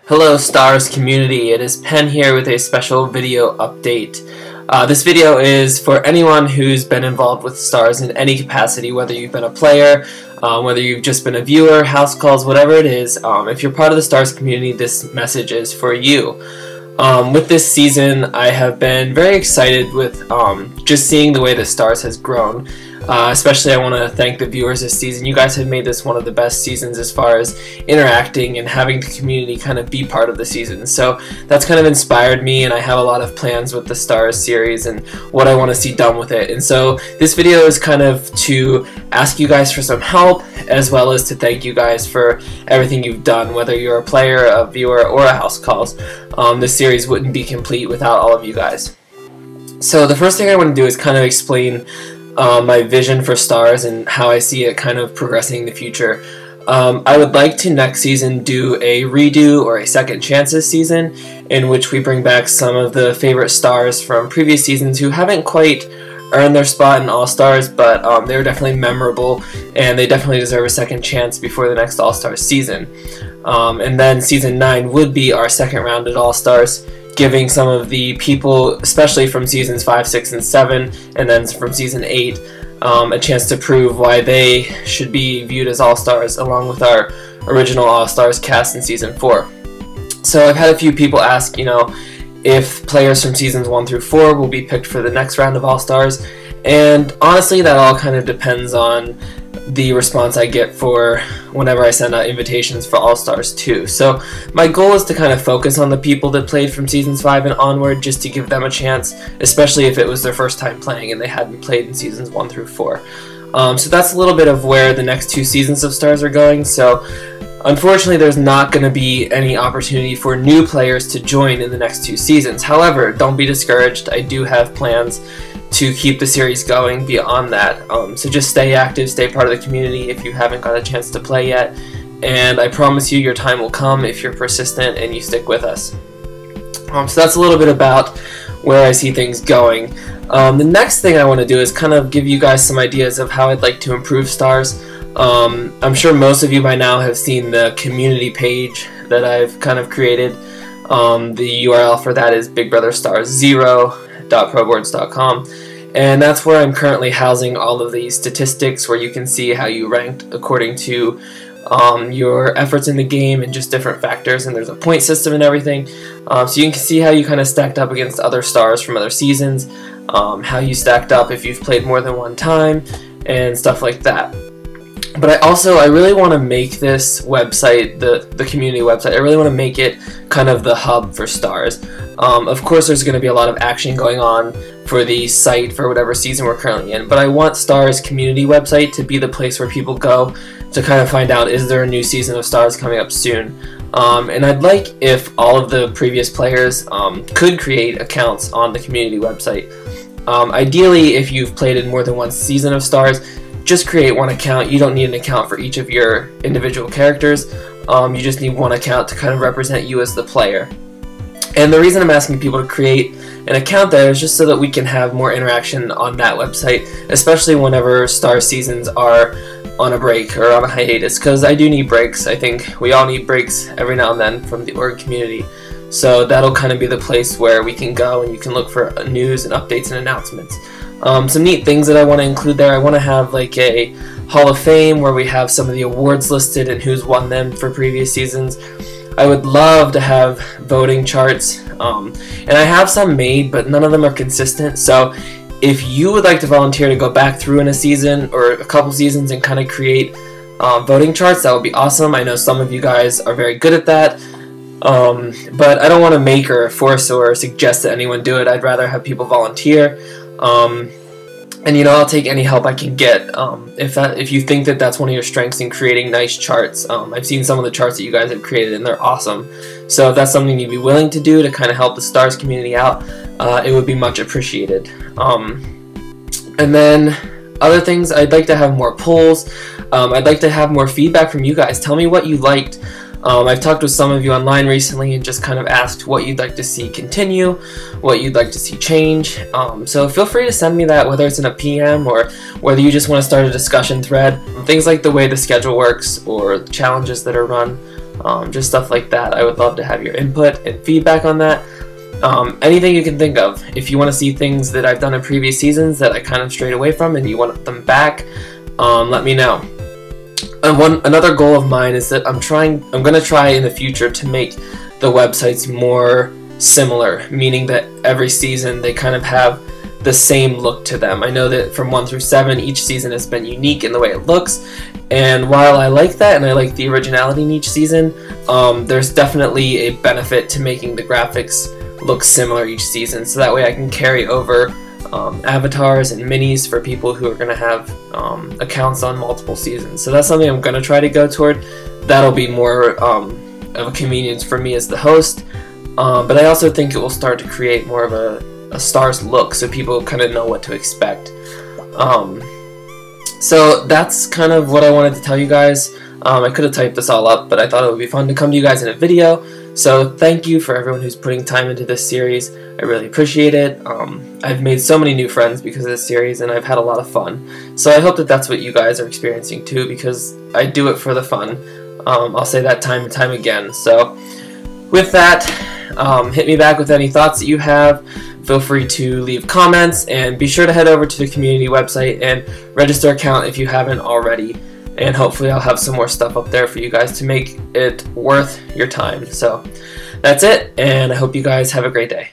Hello Starz community, it is Penn here with a special video update. This video is for anyone who's been involved with Starz in any capacity, whether you've been a player, whether you've just been a viewer, house calls, whatever it is. If you're part of the Starz community, this message is for you. With this season, I have been very excited with just seeing the way the Starz has grown. Especially I want to thank the viewers this season. You guys have made this one of the best seasons as far as interacting and having the community kind of be part of the season. So that's kind of inspired me, and I have a lot of plans with the Starz series and what I want to see done with it. And so this video is kind of to ask you guys for some help, as well as to thank you guys for everything you've done, whether you're a player, a viewer, or a house calls. This series wouldn't be complete without all of you guys. So the first thing I want to do is kind of explain my vision for Starz and how I see it kind of progressing in the future. I would like to next season do a redo or a second chances season in which we bring back some of the favorite stars from previous seasons who haven't quite earned their spot in All-Stars, but they were definitely memorable and they definitely deserve a second chance before the next All-Stars season. And then season 9 would be our second round at All-Stars, giving some of the people, especially from seasons 5, 6, and 7, and then from season 8, a chance to prove why they should be viewed as All-Stars, along with our original All-Stars cast in season 4. So I've had a few people ask, if players from seasons 1 through 4 will be picked for the next round of All-Stars, and honestly that all kind of depends on the response I get for whenever I send out invitations for All-Stars 2. So my goal is to kind of focus on the people that played from seasons 5 and onward, just to give them a chance, especially if it was their first time playing and they hadn't played in seasons 1 through 4. So that's a little bit of where the next 2 seasons of Starz are going. So unfortunately there's not going to be any opportunity for new players to join in the next 2 seasons. However, don't be discouraged. I do have plans to keep the series going beyond that. So just stay active, stay part of the community if you haven't got a chance to play yet, and I promise you your time will come if you're persistent and you stick with us. So that's a little bit about where I see things going. The next thing I want to do is kind of give you guys some ideas of how I'd like to improve Starz. I'm sure most of you by now have seen the community page that I've kind of created. The URL for that is bigbrotherstarz0.proboards.com, and that's where I'm currently housing all of these statistics where you can see how you ranked according to your efforts in the game and just different factors, and there's a point system and everything, so you can see how you kind of stacked up against other stars from other seasons, how you stacked up if you've played more than one time, and stuff like that. But I really want to make this website, the community website, I really want to make it kind of the hub for Starz. Of course there's going to be a lot of action going on for the site for whatever season we're currently in, but I want Starz community website to be the place where people go to kind of find out, is there a new season of Starz coming up soon. And I'd like if all of the previous players could create accounts on the community website. Ideally, if you've played in more than one season of Starz, just create one account. You don't need an account for each of your individual characters. You just need one account to kind of represent you as the player. And the reason I'm asking people to create an account there is just so that we can have more interaction on that website, especially whenever Starz seasons are on a break or on a hiatus, because I do need breaks. I think we all need breaks every now and then from the org community. So that'll kind of be the place where we can go and you can look for news and updates and announcements. Some neat things that I want to include there, I want to have like a Hall of Fame where we have some of the awards listed and who's won them for previous seasons. I would love to have voting charts, and I have some made, but none of them are consistent. So if you would like to volunteer to go back through in a season or a couple seasons and kind of create voting charts, that would be awesome. I know some of you guys are very good at that. But I don't want to make or force or suggest that anyone do it. I'd rather have people volunteer. And I'll take any help I can get. If you think that that's one of your strengths in creating nice charts, I've seen some of the charts that you guys have created and they're awesome. So if that's something you'd be willing to do to kind of help the Starz community out, it would be much appreciated. And then other things, I'd like to have more polls. I'd like to have more feedback from you guys. Tell me what you liked. I've talked with some of you online recently and just kind of asked what you'd like to see continue, what you'd like to see change. So feel free to send me that, whether it's in a PM or whether you just want to start a discussion thread. Things like the way the schedule works or challenges that are run. just stuff like that. I would love to have your input and feedback on that. Anything you can think of. If you want to see things that I've done in previous seasons that I kind of strayed away from and you want them back, let me know. And another goal of mine is that I'm going to try in the future to make the websites more similar, meaning that every season they kind of have the same look to them. I know that from 1 through 7 each season has been unique in the way it looks, and while I like that and I like the originality in each season, there's definitely a benefit to making the graphics look similar each season, so that way I can carry over avatars and minis for people who are going to have accounts on multiple seasons. So that's something I'm going to try to go toward. That'll be more of a convenience for me as the host, but I also think it will start to create more of a Starz look, so people kind of know what to expect. So that's kind of what I wanted to tell you guys. I could have typed this all up, but I thought it would be fun to come to you guys in a video. So thank you for everyone who's putting time into this series. I really appreciate it. I've made so many new friends because of this series, and I've had a lot of fun. So I hope that that's what you guys are experiencing too, because I do it for the fun. I'll say that time and time again. So with that, hit me back with any thoughts that you have. Feel free to leave comments, and be sure to head over to the community website and register an account if you haven't already. And hopefully I'll have some more stuff up there for you guys to make it worth your time. So that's it, and I hope you guys have a great day.